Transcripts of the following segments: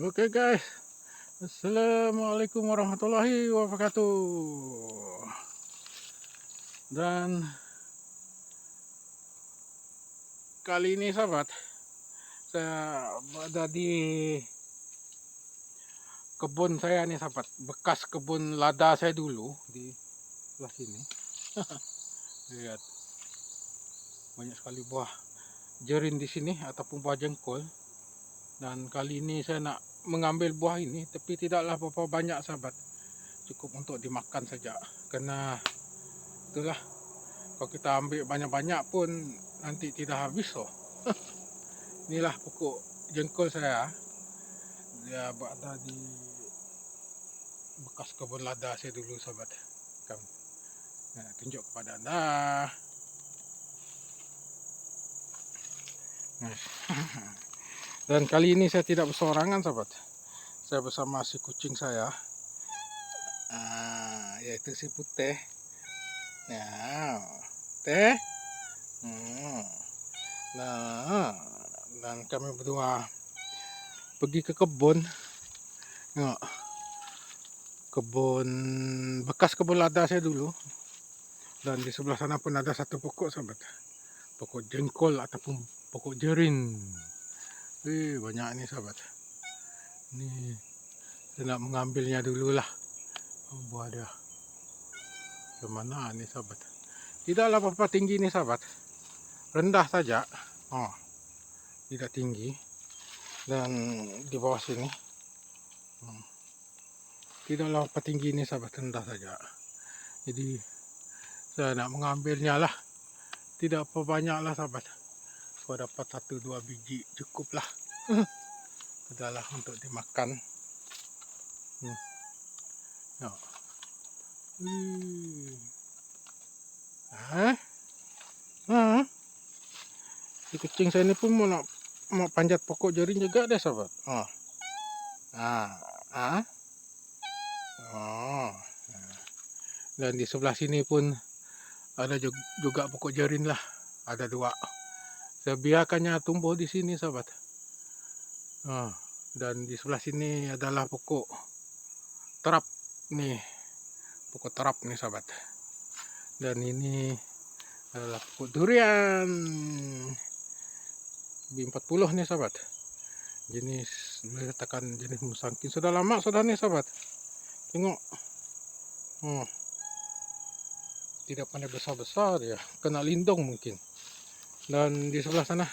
Oke guys, Assalamualaikum warahmatullahi wabarakatuh. Dan kali ini sahabat, saya berada di kebun saya nih sahabat, bekas kebun lada saya dulu di sebelah sini. Lihat, banyak sekali buah jerin di sini ataupun buah jengkol. Dan kali ini saya nak mengambil buah ini, tapi tidaklah berapa banyak sahabat, cukup untuk dimakan saja. Karena itulah, kalau kita ambil banyak-banyak pun nanti tidak habis loh. Inilah pokok jengkol saya. Dia berada di bekas kebun lada saya dulu sahabat. Kami tunjuk kepada anda. Dan kali ini saya tidak bersorangan sahabat. Saya bersama si kucing saya, yaitu si Putih. Ya, Teh. Nah, dan kami berdua pergi ke kebun. Kebun bekas kebun lada saya dulu. Dan di sebelah sana pun ada satu pokok sahabat, pokok jengkol ataupun pokok jerin. Banyak nih sahabat. Ini saya nak mengambilnya dulu lah, buah dia. Kemana nih sahabat? Tidaklah apa-apa tinggi nih sahabat, rendah saja. Tidak tinggi. Dan di bawah sini tidaklah apa tinggi nih sahabat, rendah saja. Jadi saya nak mengambilnya lah, tidak apa banyak lah sahabat. Kalau dapat 1-2 biji cukup lah. Adalah untuk dimakan. Si kucing saya ini pun mau panjat pokok jerin juga deh sahabat. Dan di sebelah sini pun ada juga pokok jerin lah, ada 2. Saya biarkannya tumbuh di sini sahabat. Dan di sebelah sini adalah pokok terap nih, pokok terap nih sahabat. Dan ini adalah pokok durian B40 nih sahabat. Jenis, boleh katakan jenis musangking. Sudah lama sudah nih sahabat. Tengok, tidak pandai besar-besar ya, kena lindung mungkin. Dan di sebelah sana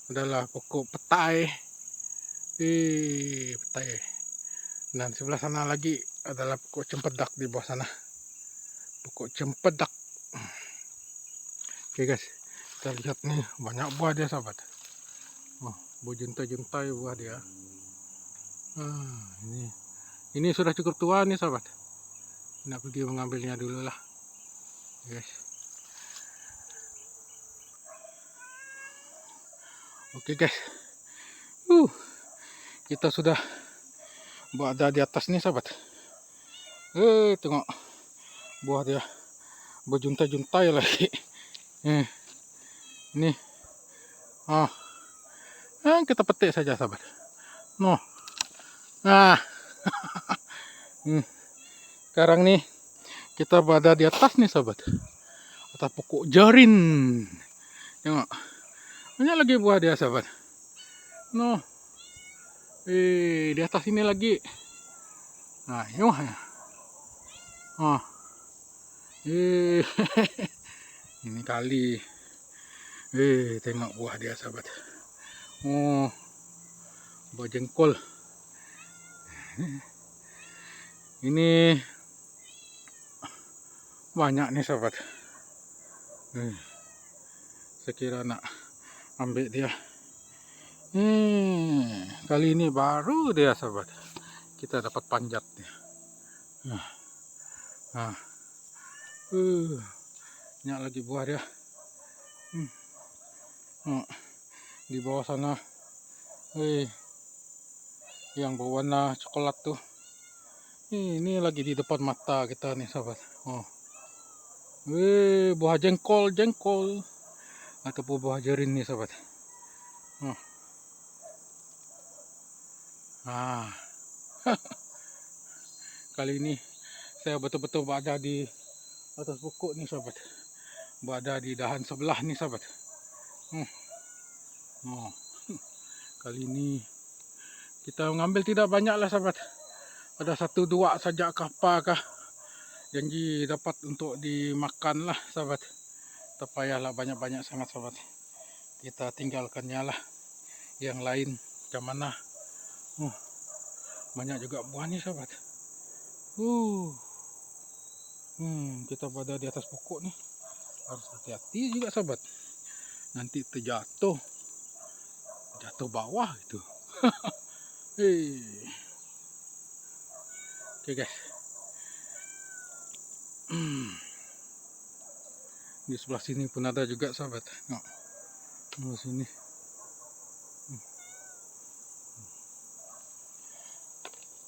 adalah pokok petai. Petai. Dan sebelah sana lagi adalah pokok cempedak di bawah sana. Pokok cempedak. Oke guys, kita lihat nih, banyak buah dia sahabat. Buah juntai-juntai buah dia. Ini sudah cukup tua nih sahabat. Nak pergi mengambilnya dulu lah, guys. Oke guys, kita sudah berada di atas nih sahabat. Tengok buah dia berjuntai-juntai lagi. Ini kita petik saja sahabat. Sekarang nih kita berada di atas nih sahabat, atas pokok jerin. Tengok, banyak lagi buah dia sahabat. Di atas ini lagi. Ini kali. Tengok buah dia sahabat. Buah jengkol. Ini banyak nih sahabat. Saya kira nak ambil dia. Kali ini baru dia sahabat, kita dapat panjat dia. Banyak lagi buah dia. Di bawah sana yang berwarna coklat tuh, ini lagi di depan mata kita nih sahabat. Buah jengkol ataupun buah jerin nih sahabat. Ah, kali ini saya betul-betul berada di atas pokok ni sahabat. Berada di dahan sebelah ni sahabat. Oh, kali ini kita mengambil tidak banyak lah sahabat. Ada 1-2 saja kah. Janji dapat untuk dimakan lah sahabat. Tak payahlah banyak-banyak sangat sahabat. Kita tinggalkannya lah. Yang lain macam mana. Banyak juga buah ni sahabat. Kita berada di atas pokok ni. Harus hati-hati juga sahabat. Nanti terjatuh. Jatuh bawah itu. Hei. Oke guys. Di sebelah sini pun ada juga sahabat. Di sini.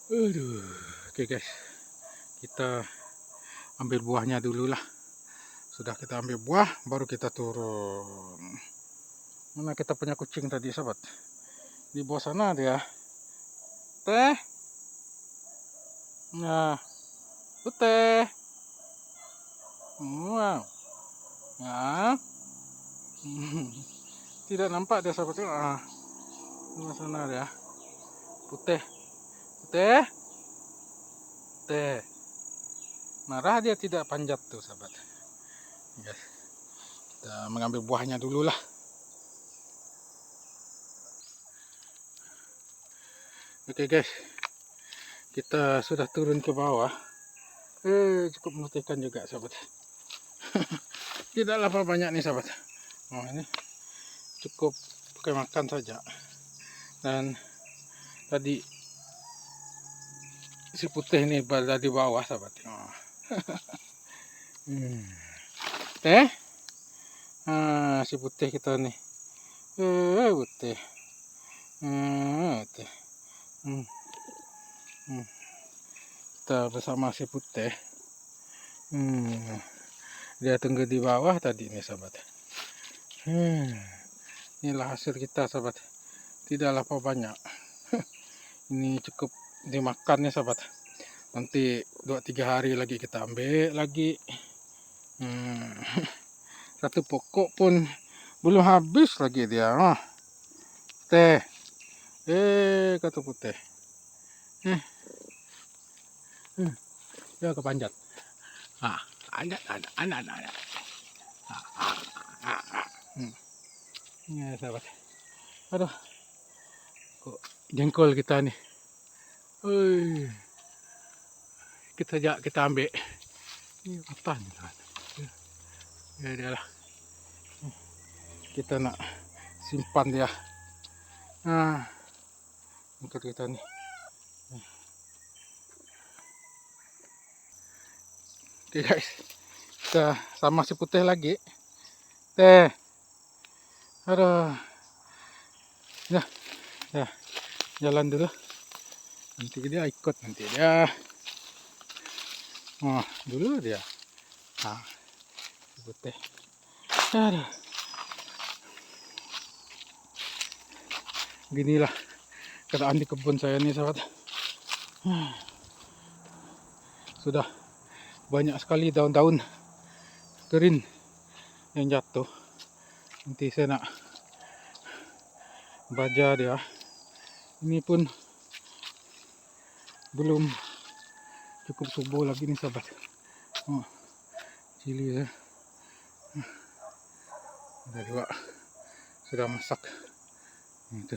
Aduh. Oke guys. Kita ambil buahnya dulu lah. Sudah kita ambil buah, baru kita turun. Mana kita punya kucing tadi sahabat? Di bawah sana dia. Teh. Nah. Teh. Wow. Nah. Tidak nampak dia sahabat. Di bawah sana dia. Putih. Putih. Teh. Marah dia tidak panjat tuh sahabat. Guys. Kita mengambil buahnya dulu lah. Oke guys, kita sudah turun ke bawah. Cukup memutihkan juga sahabat. Tidaklah apa banyak nih sahabat. Ini cukup pakai makan saja. Dan tadi si putih ini berada di bawah sahabat. Teh, si putih kita nih. Putih. Putih. Kita bersama si putih. Dia tunggu di bawah tadi nih sahabat. Inilah hasil kita sahabat. Tidaklah apa banyak. Ini cukup dimakan nih sahabat. Nanti 2-3 hari lagi kita ambil lagi. Satu pokok pun belum habis lagi dia. Teh. Kata putih. Dia kepanjat. Ada. Ya sahabat. Aduh. Kok jengkol kita nih. Kita ambil. Ini hutan. Ya dia lah. Kita nak simpan dia. Untuk kita nih. Oke guys, kita sama si putih lagi. Teh. Aduh. Ya, jalan dulu. Nanti dia ikut nanti dia. Dulu dia. Si putih. Aduh. Ginilah keadaan di kebun saya nih sahabat. Sudah banyak sekali daun-daun kering yang jatuh. Nanti saya nak baja dia. Ini pun belum cukup subur lagi nih sahabat. Cili ya. Ada juga sudah masak. Itu.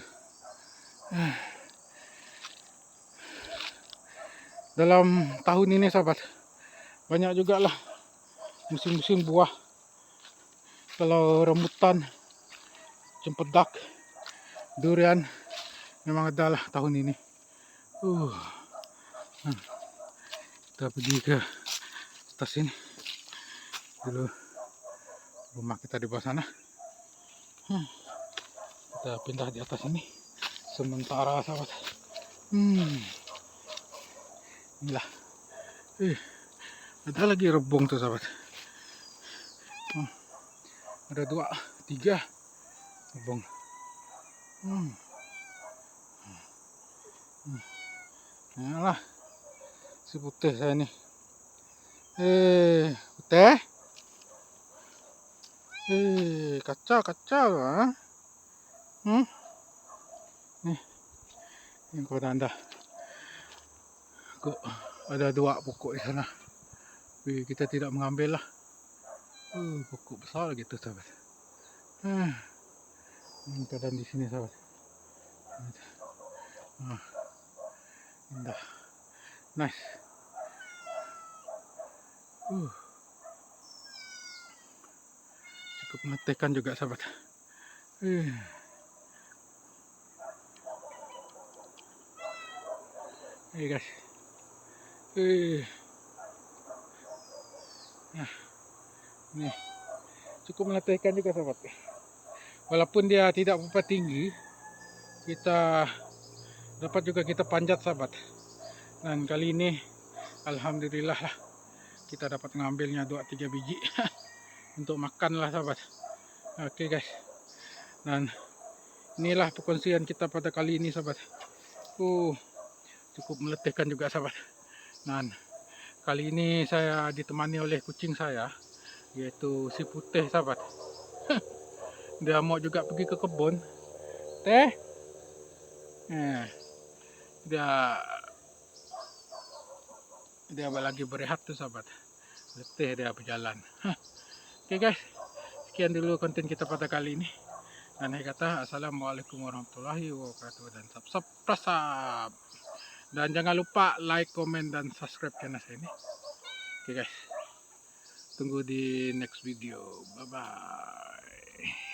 Dalam tahun ini sahabat, banyak juga lah musim-musim buah. Kalau rambutan, cempedak, durian memang ada lah tahun ini. Kita pergi ke atas sini dulu. Rumah kita di bawah sana. Kita pindah di atas ini sementara sahabat. Inilah. Ada lagi rebung tuh sahabat. Ada 2, 3 rebung. Yalah, si putih saya nih. Putih. Kacau ah. Nih, ini kepada anda. Kok ada 2 pokok di sana. Tapi kita tidak mengambil lah. Pokok besar gitu sahabat. Ini keadaan di sini sahabat. Indah. Nice. Cukup mengetihkan juga sahabat. Guys. Nah, nih cukup meletihkan juga sahabat. Walaupun dia tidak berapa tinggi, kita dapat juga kita panjat sahabat. Dan kali ini alhamdulillah lah kita dapat mengambilnya 2-3 biji untuk makan lah sahabat. Oke guys. Dan inilah perkongsian kita pada kali ini sahabat. Cukup meletihkan juga sahabat. Dan kali ini saya ditemani oleh kucing saya, yaitu si putih sahabat. Dia mau juga pergi ke kebun. Dia lagi berehat tuh sahabat. Letih dia berjalan. Oke guys, sekian dulu konten kita pada kali ini. Dan saya kata assalamualaikum warahmatullahi wabarakatuh, dan subscribe. Dan jangan lupa like, comment, dan subscribe channel saya ini. Oke guys, tunggu di next video. Bye bye.